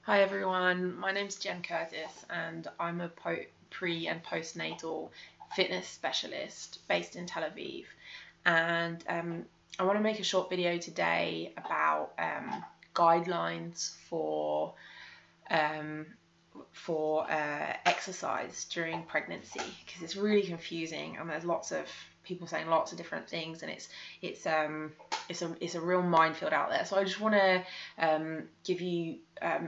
Hi everyone, my name's Jen Curtis and I'm a pre and postnatal fitness specialist based in Tel Aviv. And I want to make a short video today about guidelines um, for exercise during pregnancy, because it's really confusing and there's lots of people saying lots of different things, and it's a real minefield out there. So I just want to give you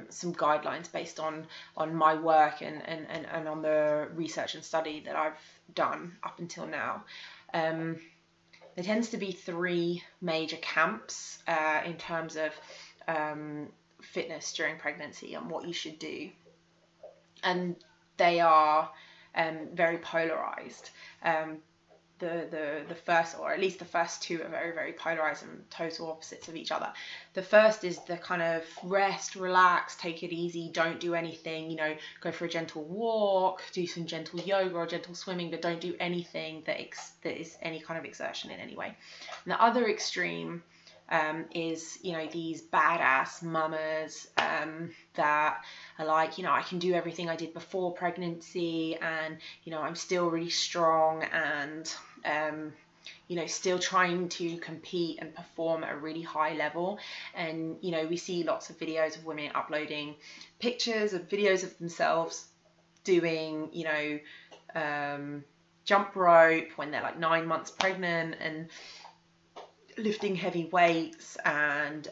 some guidelines based on my work and on the research and study that I've done up until now. There tends to be three major camps in terms of fitness during pregnancy and what you should do, and they are very polarized. The first, or at least the first two, are very, very polarized and total opposites of each other. The first is the kind of rest, relax, take it easy, don't do anything, go for a gentle walk, do some gentle yoga or gentle swimming, but don't do anything that is any kind of exertion in any way. And the other extreme is, these badass mamas that are like, I can do everything I did before pregnancy, and, I'm still really strong, and, still trying to compete and perform at a really high level. And, we see lots of videos of women uploading pictures of videos of themselves doing, jump rope when they're like 9 months pregnant, and lifting heavy weights, and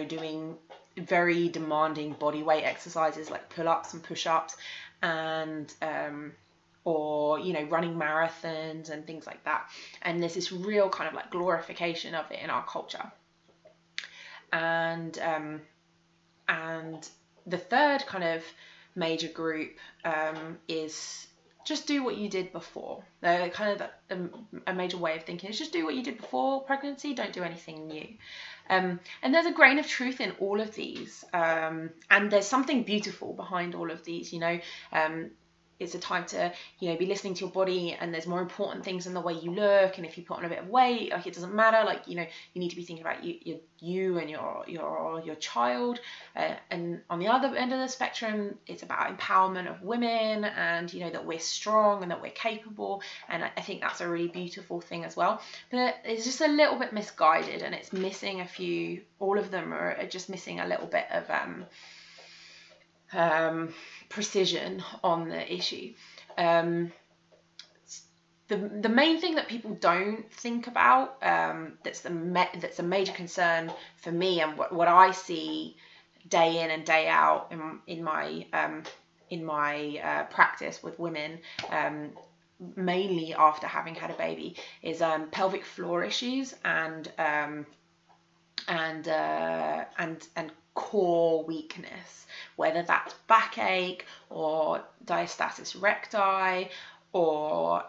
doing very demanding body weight exercises like pull-ups and push-ups, and or running marathons and things like that. And there's this real kind of like glorification of it in our culture. And the third kind of major group is just do what you did before. They're kind of a major way of thinking is just do what you did before pregnancy, don't do anything new. And there's a grain of truth in all of these, and there's something beautiful behind all of these. It's a time to be listening to your body, and there's more important things than the way you look. And if you put on a bit of weight, like, it doesn't matter, like, you need to be thinking about you and your child. And on the other end of the spectrum, it's about empowerment of women, and that we're strong and that we're capable. And I think that's a really beautiful thing as well, but it's just a little bit misguided, and it's missing a few. All of them are just missing a little bit of precision on the issue. The main thing that people don't think about, that's a major concern for me, and what I see day in and day out in my practice with women, mainly after having had a baby, is pelvic floor issues and core weakness, whether that's backache or diastasis recti, or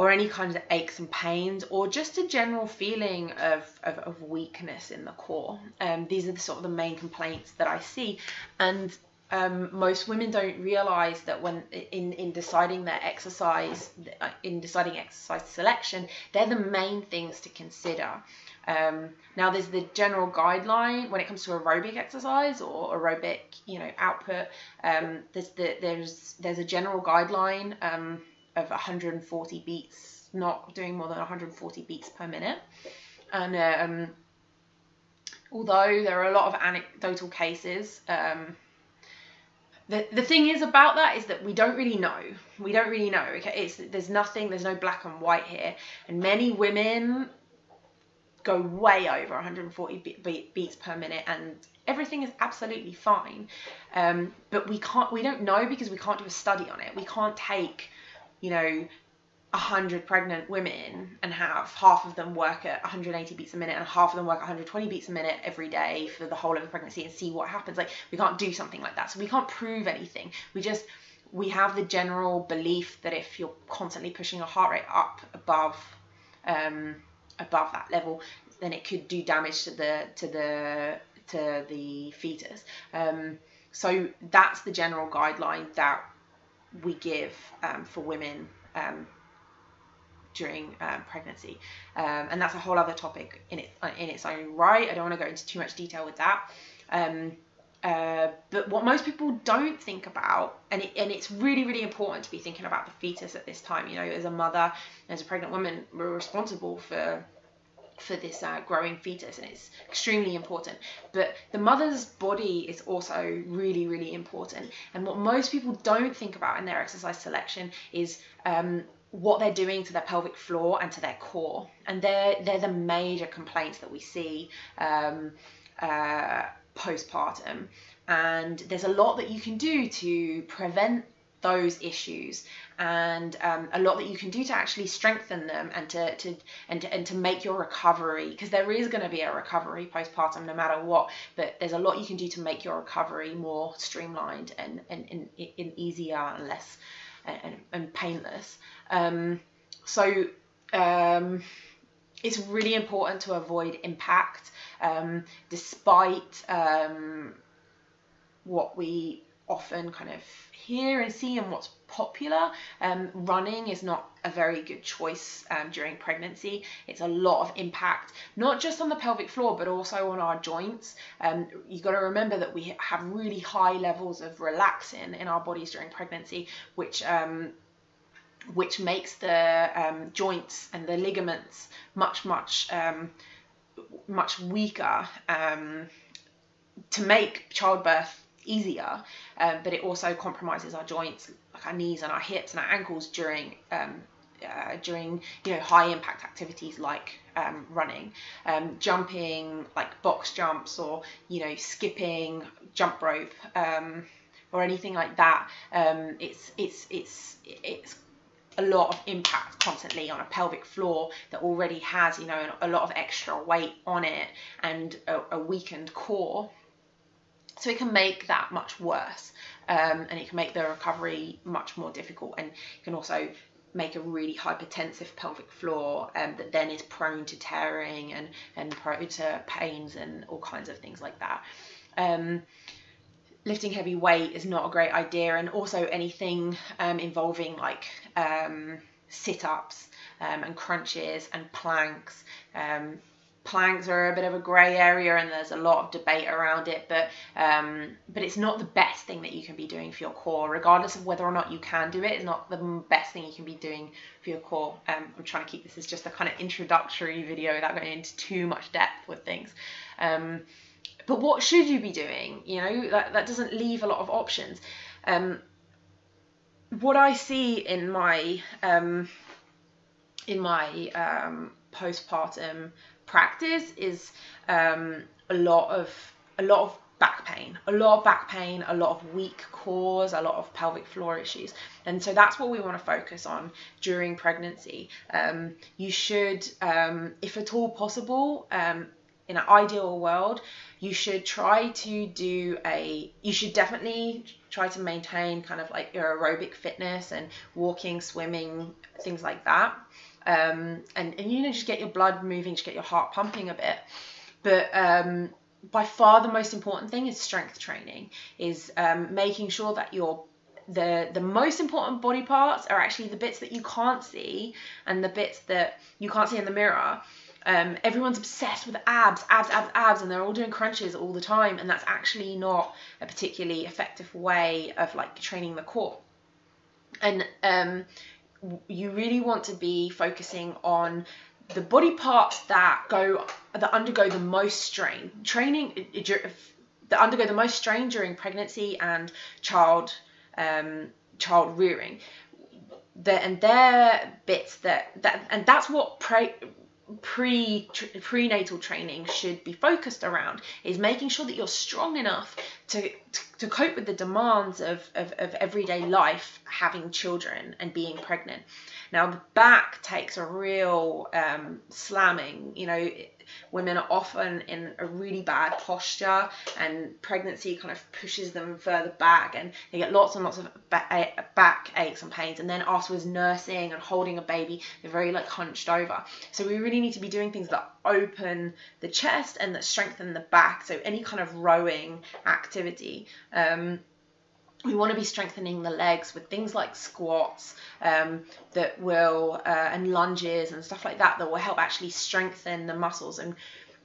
any kind of aches and pains, or just a general feeling of weakness in the core. These are the main complaints that I see. And most women don't realize that when in deciding their exercise, in deciding exercise selection, they're the main things to consider. Now, there's the general guideline when it comes to aerobic exercise or aerobic output. There's a general guideline of 140 beats, not doing more than 140 beats per minute. And although there are a lot of anecdotal cases, the thing is about that is that we don't really know. Okay, there's no black and white here, and many women go way over 140 beats per minute, and everything is absolutely fine. But we don't know, because we can't do a study on it. We can't take 100 pregnant women and have half of them work at 180 beats a minute and half of them work at 120 beats a minute every day for the whole of the pregnancy and see what happens. Like, we can't do something like that. So we can't prove anything. We have the general belief that if you're constantly pushing your heart rate up above that level, then it could do damage to the fetus. So that's the general guideline that we give for women during pregnancy, and that's a whole other topic in its own right. I don't want to go into too much detail with that. But what most people don't think about, and it's really, really important to be thinking about the fetus at this time. You know, as a mother, as a pregnant woman, we're responsible for this growing fetus, and it's extremely important. But the mother's body is also really, really important. And what most people don't think about in their exercise selection is what they're doing to their pelvic floor and to their core. And they're the major complaints that we see postpartum. And there's a lot that you can do to prevent those issues, and a lot that you can do to actually strengthen them and to make your recovery, because there is going to be a recovery postpartum no matter what, but there's a lot you can do to make your recovery more streamlined and easier and less and painless. So it's really important to avoid impact, despite what we often kind of hear and see and what's popular. Running is not a very good choice during pregnancy. It's a lot of impact, not just on the pelvic floor, but also on our joints. You've got to remember that we have really high levels of relaxin in our bodies during pregnancy, which makes the joints and the ligaments much weaker, to make childbirth easier, but it also compromises our joints, like our knees and our hips and our ankles during high impact activities like running, jumping, like box jumps, or skipping, jump rope, or anything like that. It's a lot of impact constantly on a pelvic floor that already has a lot of extra weight on it and a weakened core. So it can make that much worse, and it can make the recovery much more difficult, and it can also make a really hypertensive pelvic floor that then is prone to tearing and prone to pains and all kinds of things like that. Lifting heavy weight is not a great idea, and also anything involving like sit-ups and crunches and planks. Planks are a bit of a grey area, and there's a lot of debate around it, but it's not the best thing that you can be doing for your core, regardless of whether or not you can do it. It's not the best thing you can be doing for your core. I'm trying to keep this as just a kind of introductory video without going into too much depth with things. But what should you be doing? That doesn't leave a lot of options. What I see in my postpartum practice is a lot of back pain, a lot of weak cores, a lot of pelvic floor issues. And so that's what we want to focus on during pregnancy. You should, if at all possible, in an ideal world, you should definitely try to maintain kind of like your aerobic fitness and walking, swimming, things like that. And just get your blood moving, just get your heart pumping a bit. But by far the most important thing is strength training, is making sure that the most important body parts are actually the bits that you can't see, and the bits that you can't see in the mirror. Everyone's obsessed with abs, and they're all doing crunches all the time, and that's actually not a particularly effective way of like training the core. And you really want to be focusing on the body parts that undergo the most strain during pregnancy and child rearing. They're bits and that's what prenatal training should be focused around, is making sure that you're strong enough to cope with the demands of everyday life, having children and being pregnant. Now the back takes a real slamming. Women are often in a really bad posture, and pregnancy kind of pushes them further back, and they get lots and lots of back aches and pains. And then afterwards, nursing and holding a baby, they're very like hunched over. So we really need to be doing things that open the chest and that strengthen the back. So any kind of rowing activity. we want to be strengthening the legs with things like squats, that will and lunges and stuff like that, that will help actually strengthen the muscles. And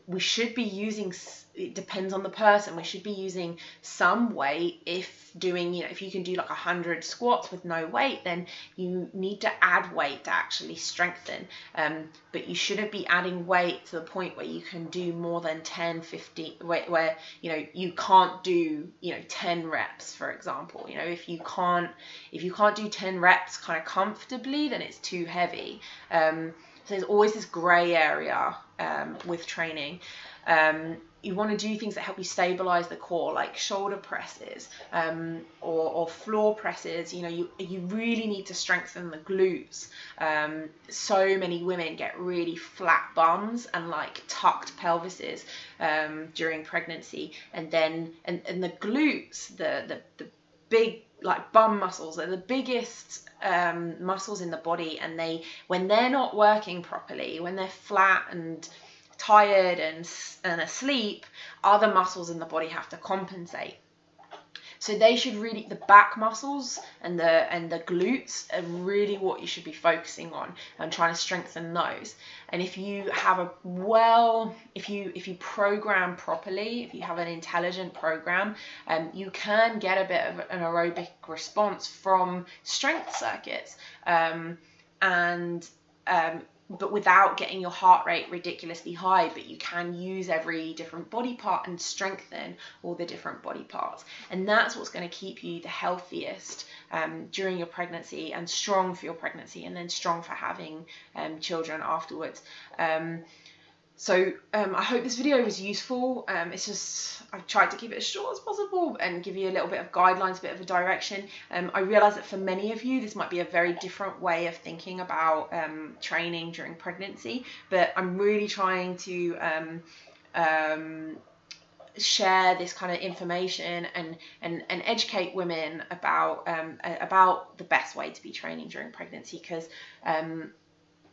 we should be using, it depends on the person, we should be using some weight. If doing, if you can do like 100 squats with no weight, then you need to add weight to actually strengthen, but you shouldn't be adding weight to the point where you can do more than 10, 15, where you can't do 10 reps, for example. If you can't do 10 reps kind of comfortably, then it's too heavy. So there's always this grey area with training. You want to do things that help you stabilize the core, like shoulder presses, or floor presses. You really need to strengthen the glutes. So many women get really flat bums and like tucked pelvises during pregnancy, and the glutes, the big like bum muscles, are the biggest muscles in the body, and when they're not working properly, when they're flat and tired and asleep, other muscles in the body have to compensate. So they should really, the back muscles and the glutes are really what you should be focusing on and trying to strengthen those. And if you have if you program properly, if you have an intelligent program, you can get a bit of an aerobic response from strength circuits, but without getting your heart rate ridiculously high. But you can use every different body part and strengthen all the different body parts. And that's what's going to keep you the healthiest during your pregnancy, and strong for your pregnancy, and then strong for having children afterwards. So I hope this video was useful. I've tried to keep it as short as possible and give you a little bit of guidelines, a bit of a direction. I realise that for many of you, this might be a very different way of thinking about training during pregnancy, but I'm really trying to share this kind of information and educate women about the best way to be training during pregnancy, because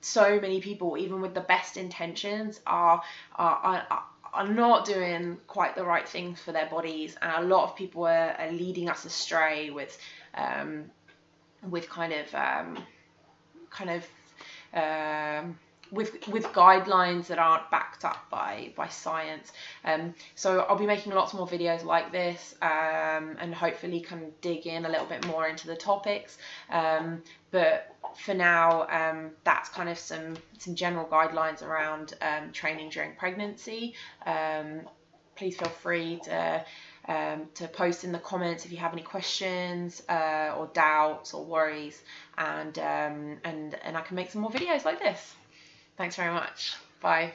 so many people, even with the best intentions, are not doing quite the right things for their bodies, and a lot of people are leading us astray with with guidelines that aren't backed up by science. So I'll be making lots more videos like this, and hopefully can dig in a little bit more into the topics. But for now, that's kind of some general guidelines around training during pregnancy. Please feel free to post in the comments if you have any questions or doubts or worries, and I can make some more videos like this. Thanks very much. Bye.